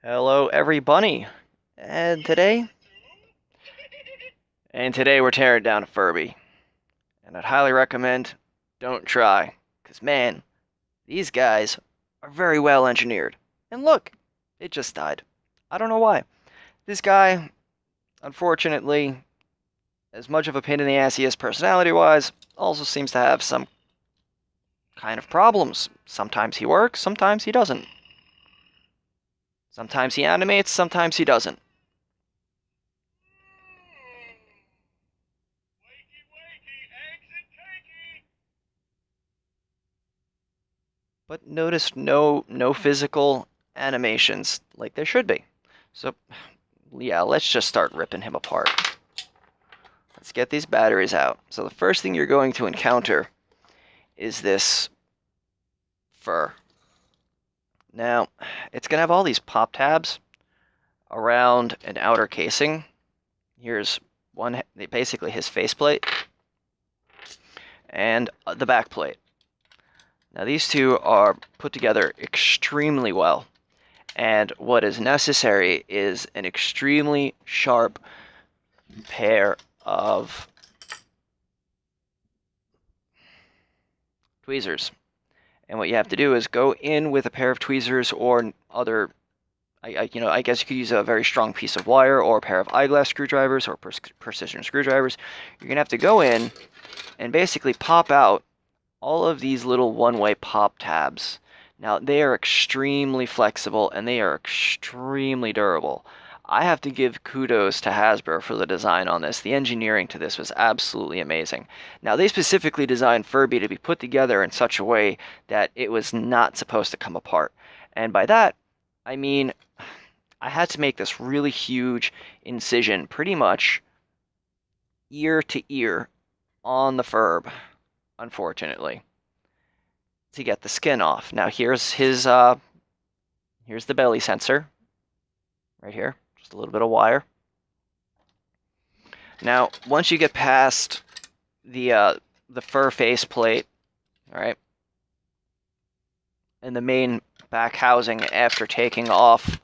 Hello, everybody. And today, we're tearing down a Furby. And I'd highly recommend don't try, because man, these guys are very well engineered. And look, it just died. I don't know why. This guy, unfortunately, as much of a pain in the ass he is personality-wise, also seems to have some kind of problems. Sometimes he works, sometimes he doesn't. Sometimes he animates, sometimes he doesn't. But notice no physical animations like there should be. So yeah, let's just start ripping him apart. Let's get these batteries out. So the first thing you're going to encounter is this fur. Now, it's going to have all these pop tabs around an outer casing. Here's one, basically his faceplate, and the back plate. Now these two are put together extremely well, and what is necessary is an extremely sharp pair of tweezers. And what you have to do is go in with a pair of tweezers or other, I guess you could use a very strong piece of wire or a pair of eyeglass screwdrivers or precision screwdrivers. You're going to have to go in and basically pop out all of these little one-way pop tabs. Now, they are extremely flexible and they are extremely durable. I have to give kudos to Hasbro for the design on this. The engineering to this was absolutely amazing. Now, they specifically designed Furby to be put together in such a way that it was not supposed to come apart. And by that, I mean, I had to make this really huge incision, pretty much ear to ear on the Furb, unfortunately, to get the skin off. Now here's his here's the belly sensor right here, just a little bit of wire. Now once you get past the fur face plate, all right, and the main back housing, after taking off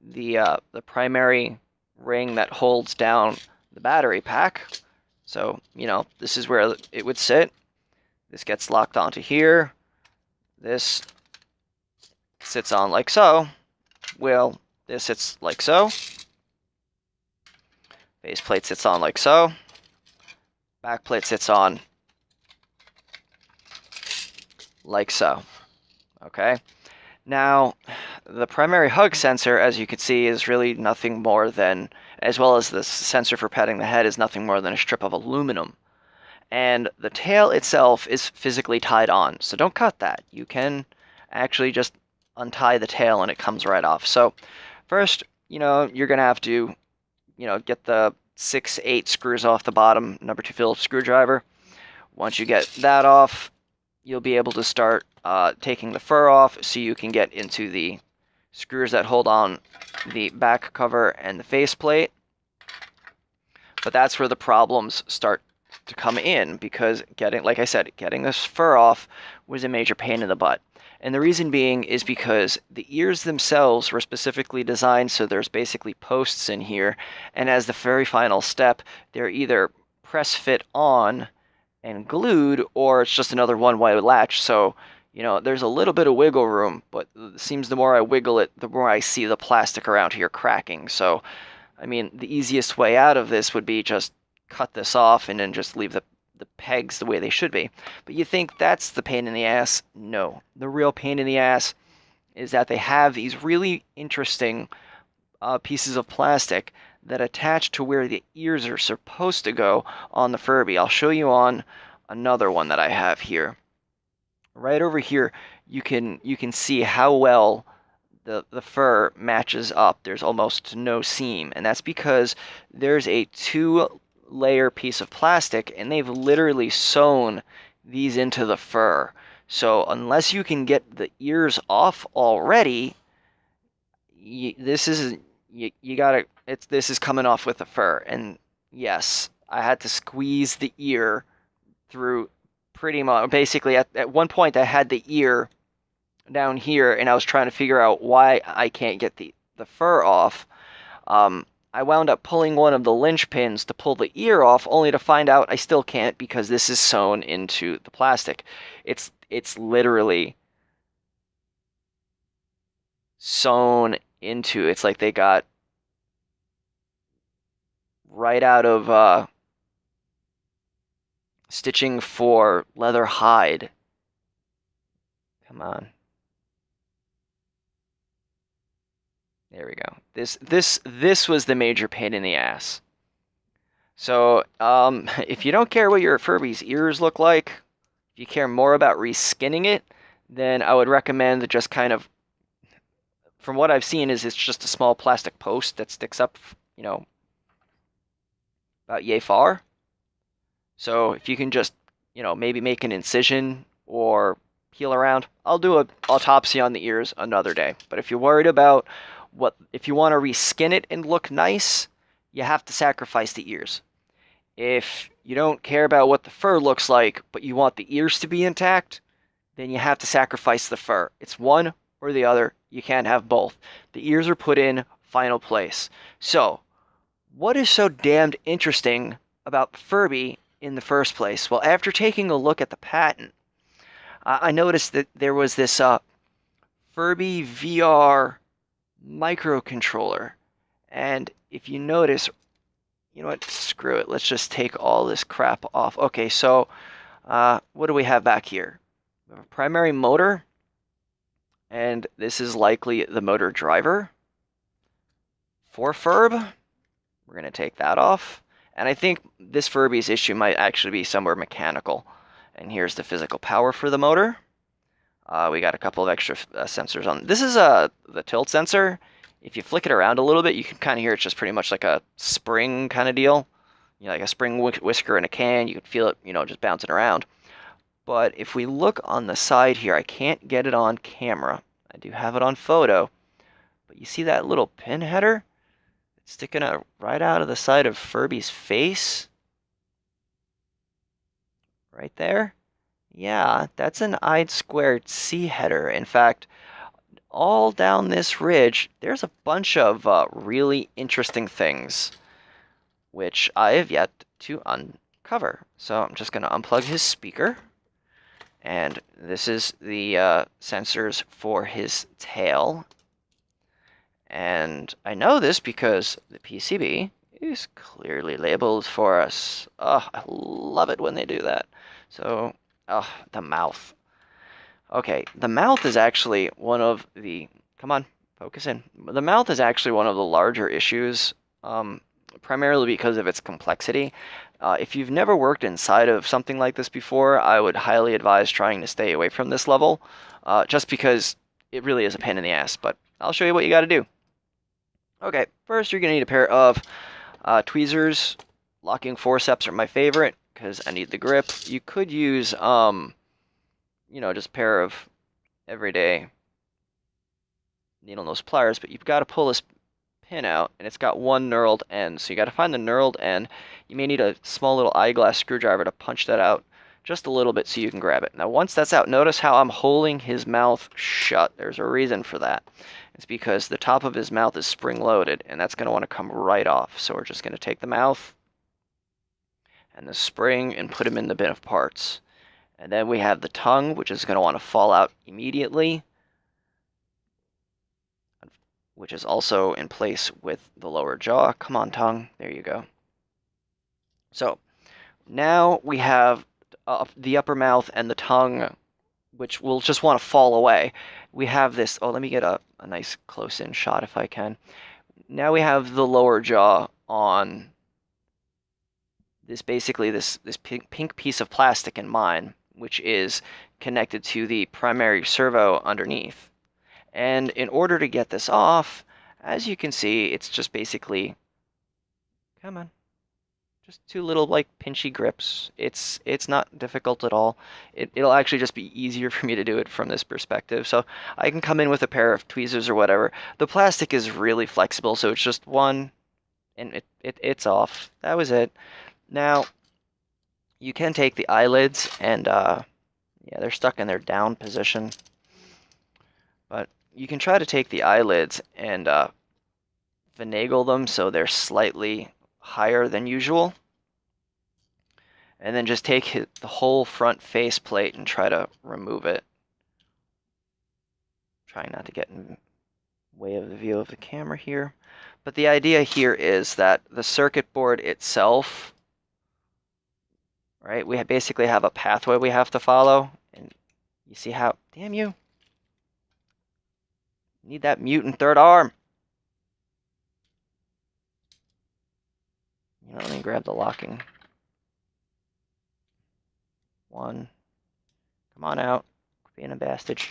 the primary ring that holds down the battery pack, so you know this is where it would sit. This gets locked onto here. This sits on like so. Well, this sits like so. Base plate sits on like so. Back plate sits on like so. Okay. Now, the primary hug sensor, as you can see, is really nothing more than, as well as the sensor for patting the head, is nothing more than a strip of aluminum. And the tail itself is physically tied on, so don't cut that. You can actually just untie the tail and it comes right off. So first, you're going to have to, get the 6/8 screws off the bottom, number 2 Phillips screwdriver. Once you get that off, you'll be able to start taking the fur off so you can get into the screws that hold on the back cover and the faceplate. But that's where the problems start to come in, because like I said, getting this fur off was a major pain in the butt. And the reason being is because the ears themselves were specifically designed so there's basically posts in here, and as the very final step, they're either press fit on and glued, or it's just another one-way latch. So, there's a little bit of wiggle room, but it seems the more I wiggle it, the more I see the plastic around here cracking. So, I mean, the easiest way out of this would be just cut this off and then just leave the pegs the way they should be. But you think that's the pain in the ass? No. The real pain in the ass is that they have these really interesting pieces of plastic that attach to where the ears are supposed to go on the Furby. I'll show you on another one that I have here. Right over here, you can see how well the fur matches up. There's almost no seam, and that's because there's a 2-layer piece of plastic, and they've literally sewn these into the fur. So unless you can get the ears off already, this is coming off with the fur. And yes, I had to squeeze the ear through pretty much. Basically, at one point, I had the ear down here, and I was trying to figure out why I can't get the the fur off, I wound up pulling one of the linchpins to pull the ear off, only to find out I still can't because this is sewn into the plastic. It's literally sewn into. It's like they got right out of stitching for leather hide. Come on. There we go. This was the major pain in the ass. So, if you don't care what your Furby's ears look like, if you care more about reskinning it, then I would recommend just kind of, from what I've seen, is it's just a small plastic post that sticks up, you know, about yay far. So if you can just, you know, maybe make an incision or peel around, I'll do an autopsy on the ears another day. But if you're worried about if you want to reskin it and look nice, you have to sacrifice the ears. If you don't care about what the fur looks like, but you want the ears to be intact, then you have to sacrifice the fur. It's one or the other. You can't have both. The ears are put in final place. So, what is so damned interesting about Furby in the first place? Well, after taking a look at the patent, I noticed that there was this Furby VR microcontroller. And if you notice, you know what, screw it, let's just take all this crap off. Okay, so what do we have back here? We have a primary motor, and this is likely the motor driver for Furb. We're going to take that off. And I think this Furby's issue might actually be somewhere mechanical. And here's the physical power for the motor. We got a couple of extra sensors on. This is the tilt sensor. If you flick it around a little bit, you can kind of hear it's just pretty much like a spring kind of deal. You know, like a spring whisker in a can. You can feel it, you know, just bouncing around. But if we look on the side here, I can't get it on camera. I do have it on photo. But you see that little pin header? It's sticking out right out of the side of Furby's face. Right there. Yeah, that's an I²C header. In fact, all down this ridge, there's a bunch of really interesting things, which I have yet to uncover. So I'm just going to unplug his speaker. And this is the sensors for his tail. And I know this because the PCB is clearly labeled for us. Oh, I love it when they do that. So, oh, the mouth. Okay, the mouth is actually one of the... Come on, focus in. The mouth is actually one of the larger issues, primarily because of its complexity. If you've never worked inside of something like this before, I would highly advise trying to stay away from this level, just because it really is a pain in the ass. But I'll show you what you got to do. Okay, first you're going to need a pair of tweezers. Locking forceps are my favorite because I need the grip. You could use, you know, just a pair of everyday needle nose pliers, but you've got to pull this pin out, and it's got one knurled end. So you got to find the knurled end. You may need a small little eyeglass screwdriver to punch that out just a little bit so you can grab it. Now, once that's out, notice how I'm holding his mouth shut. There's a reason for that. It's because the top of his mouth is spring-loaded, and that's going to want to come right off. So we're just going to take the mouth and the spring and put them in the bin of parts. And then we have the tongue, which is going to want to fall out immediately, which is also in place with the lower jaw. Come on, tongue. There you go. So now we have the upper mouth and the tongue, which will just want to fall away. We have this... Oh, let me get a nice close-in shot if I can. Now we have the lower jaw on this, basically this pink piece of plastic in mine, which is connected to the primary servo underneath. And in order to get this off, as you can see, it's just basically... Come on. Just two little, like, pinchy grips. It's not difficult at all. It'll actually just be easier for me to do it from this perspective. So I can come in with a pair of tweezers or whatever. The plastic is really flexible, so it's just one, and it's off. That was it. Now, you can take the eyelids, and, yeah, they're stuck in their down position. But you can try to take the eyelids and finagle them so they're slightly higher than usual. And then just take the whole front faceplate and try to remove it. Trying not to get in the way of the view of the camera here. But the idea here is that the circuit board itself, right, we basically have a pathway we have to follow. And you see how, damn you. Need that mutant third arm. You know, let me grab the locking. One. Come on out. Being a bastard.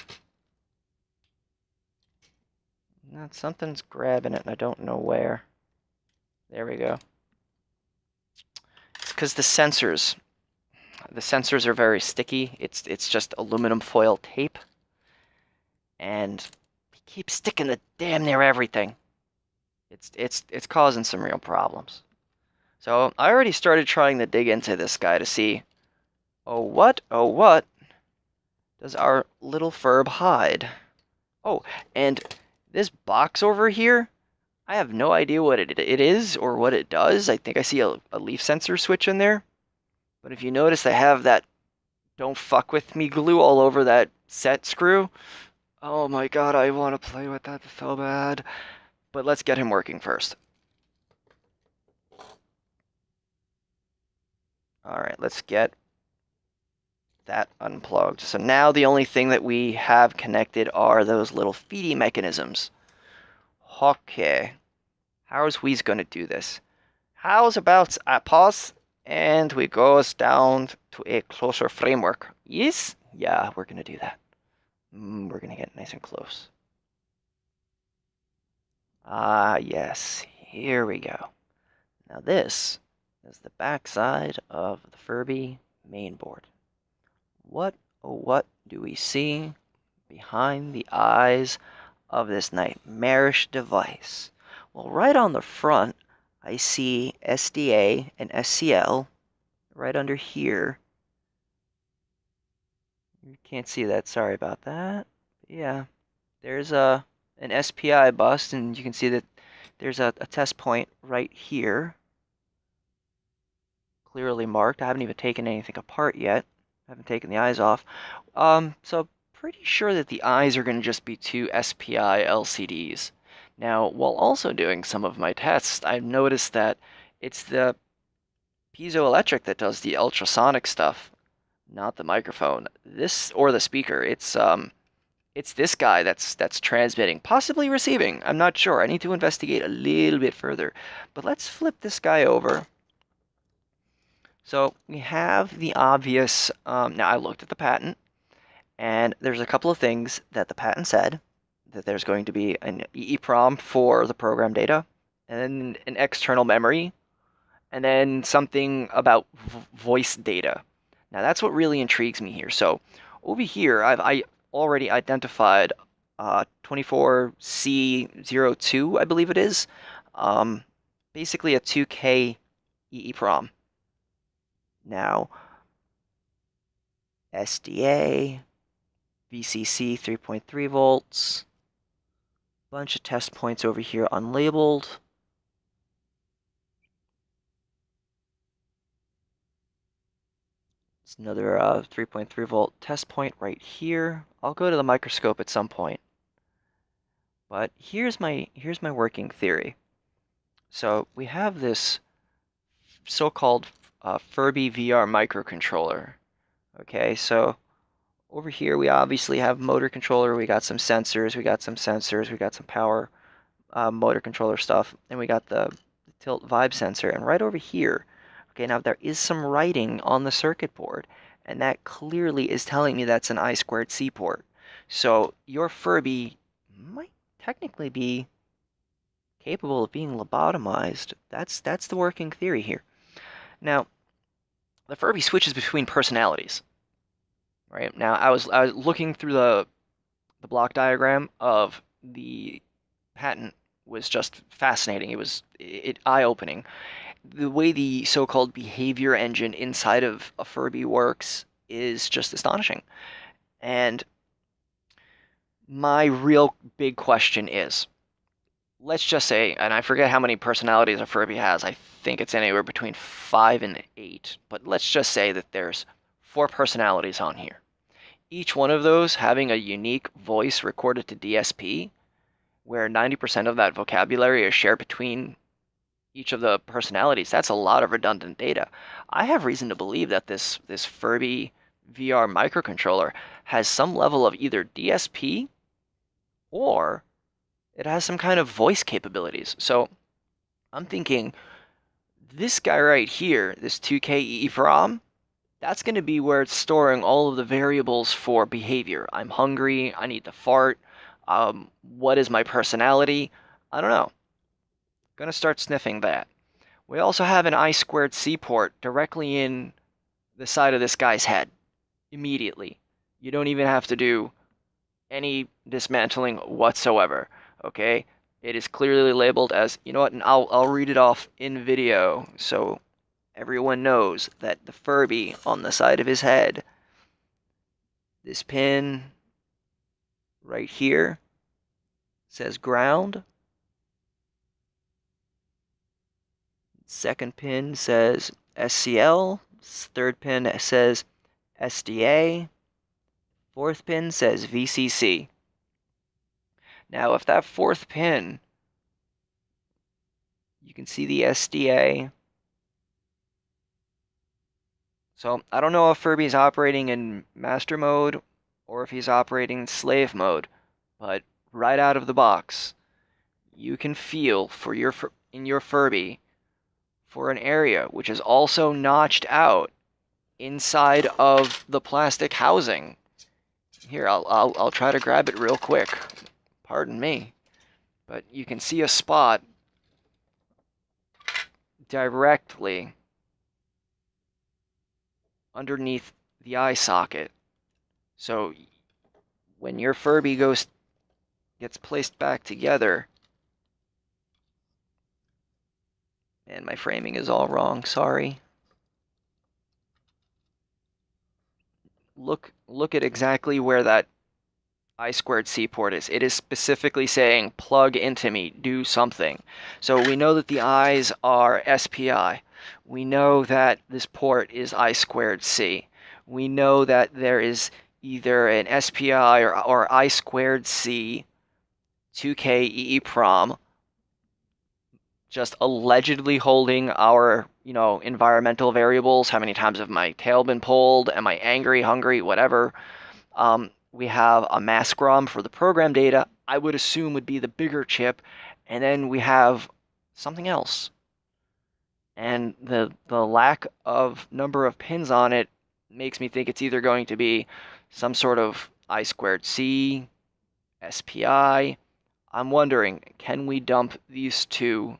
No, something's grabbing it and I don't know where. There we go. It's because the sensors are very sticky. It's just aluminum foil tape. And it keeps sticking to damn near everything. It's causing some real problems. So I already started trying to dig into this guy to see, oh what does our little Furb hide? Oh, and this box over here, I have no idea what it is or what it does. I think I see a leaf sensor switch in there. But if you notice, I have that don't fuck with me glue all over that set screw. Oh my god, I want to play with that so bad. But let's get him working first. Alright, let's get that unplugged. So now the only thing that we have connected are those little feedy mechanisms. Okay. How's we gonna do this? How's about I pause and we goes down to a closer framework? Yes? Yeah, we're gonna do that. We're gonna get nice and close. Ah, yes. Here we go. Now this is the backside of the Furby mainboard. What, oh what do we see behind the eyes of this nightmarish device? Well, right on the front, I see SDA and SCL right under here. You can't see that, sorry about that. Yeah, there's an SPI bus, and you can see that there's a test point right here. Clearly marked. I haven't even taken anything apart yet. I haven't taken the eyes off. So pretty sure that the eyes are going to just be two SPI LCDs. Now, while also doing some of my tests, I've noticed that it's the piezoelectric that does the ultrasonic stuff, not the microphone. This or the speaker. It's this guy that's transmitting, possibly receiving. I'm not sure. I need to investigate a little bit further. But let's flip this guy over. So we have the obvious. Now I looked at the patent, and there's a couple of things that the patent said. That there's going to be an EEPROM for the program data, and then an external memory, and then something about voice data. Now that's what really intrigues me here. So over here, I already identified 24C02, I believe it is. Basically a 2K EEPROM. Now, SDA, VCC 3.3 volts. Bunch of test points over here unlabeled. It's another 3.3 volt test point right here. I'll go to the microscope at some point. But here's my working theory. So we have this so-called Furby VR microcontroller. Okay, so over here we obviously have motor controller, we got some sensors, we got some power motor controller stuff, and we got the tilt vibe sensor. And right over here, okay, now there is some writing on the circuit board, and that clearly is telling me that's an I2C port. So your Furby might technically be capable of being lobotomized. That's the working theory here. Now, the Furby switches between personalities. Right now, I was looking through the block diagram of the patent. Was just fascinating. It was eye-opening. The way the so-called behavior engine inside of a Furby works is just astonishing. And my real big question is, let's just say, and I forget how many personalities a Furby has. I think it's anywhere between 5 and 8. But let's just say that there's 4 personalities on here. Each one of those having a unique voice recorded to DSP, where 90% of that vocabulary is shared between each of the personalities. That's a lot of redundant data. I have reason to believe that this Furby VR microcontroller has some level of either DSP or it has some kind of voice capabilities. So I'm thinking this guy right here, this 2K EEPROM, that's going to be where it's storing all of the variables for behavior. I'm hungry, I need to fart, what is my personality? I don't know. Gonna start sniffing that. We also have an I2C port directly in the side of this guy's head. Immediately. You don't even have to do any dismantling whatsoever. Okay? It is clearly labeled as, you know what, and I'll read it off in video so everyone knows that the Furby on the side of his head, this pin right here says ground. Second pin says SCL. Third pin says SDA. Fourth pin says VCC. Now, if that fourth pin, you can see the SDA. So I don't know if Furby's operating in master mode or if he's operating in slave mode, but right out of the box, you can feel for in your Furby for an area which is also notched out inside of the plastic housing. Here, I'll try to grab it real quick. Pardon me. But you can see a spot directly underneath the eye socket. So when your Furby gets placed back together, and my framing is all wrong, sorry. Look at exactly where that I2C port is. It is specifically saying plug into me, do something. So we know that the eyes are SPI. We know that this port is I2C. We know that there is either an SPI or I2C 2K EEPROM just allegedly holding our, environmental variables. How many times have my tail been pulled? Am I angry, hungry, whatever? We have a mask ROM for the program data. I would assume would be the bigger chip. And then we have something else. And the lack of number of pins on it makes me think it's either going to be some sort of I2C, SPI. I'm wondering, can we dump these two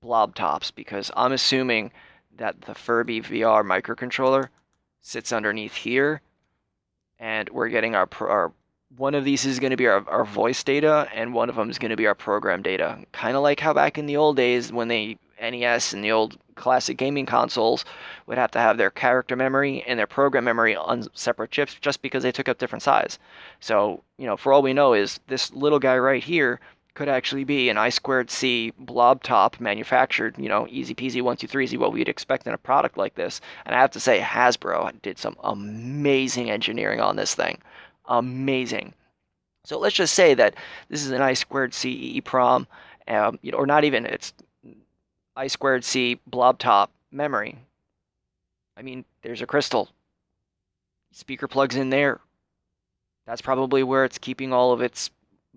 blob tops? Because I'm assuming that the Furby VR microcontroller sits underneath here, and we're getting our one of these is going to be our voice data, and one of them is going to be our program data. Kind of like how back in the old days when the NES and the old classic gaming consoles would have to have their character memory and their program memory on separate chips just because they took up different size. So, for all we know is this little guy right here could actually be an I2C blob top manufactured, easy peasy, 1, 2, 3, what we'd expect in a product like this. And I have to say, Hasbro did some amazing engineering on this thing. Amazing. So let's just say that this is an I2C EEPROM, or not even, it's I2C blob top memory. I mean, there's a crystal. Speaker plugs in there. That's probably where it's keeping all of its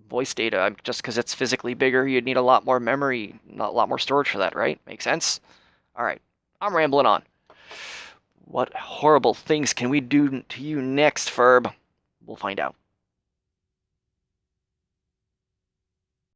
voice data. Just because it's physically bigger, you'd need a lot more memory, not a lot more storage for that, right? Make sense? All right, I'm rambling on. What horrible things can we do to you next, Furb? We'll find out.